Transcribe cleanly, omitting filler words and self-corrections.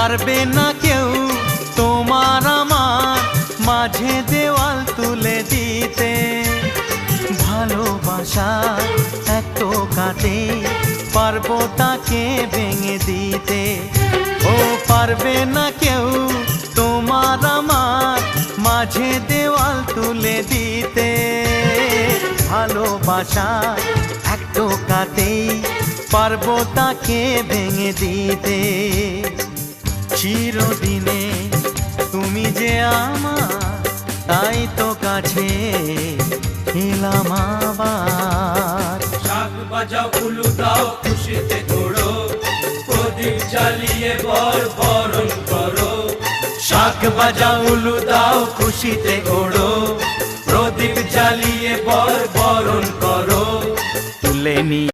পারবে না কেউ তোমার আমার মাঝে দেওয়াল তুলে দিতে। ভালোবাসা এক টোকাতে পারবো তাকে ভেঙে দিতে। ও পারবে না কেউ তোমার আমার মাঝে দেওয়াল তুলে দিতে। ভালোবাসা এক টোকাতেই পারবো তাকে ভেঙে দিতে। চিরদিনে তুমি যে আমার, তাই তো কাছে এলাম আবার। শাক বাজাও উলু দাও খুশিতে ঘোড়ো, প্রদীপ জ্বালিয়ে বরণ করো। শাক বাজাও উলু দাও খুশিতে ওড়ো, প্রদীপ জ্বালিয়ে বরণ করো। তুলে নি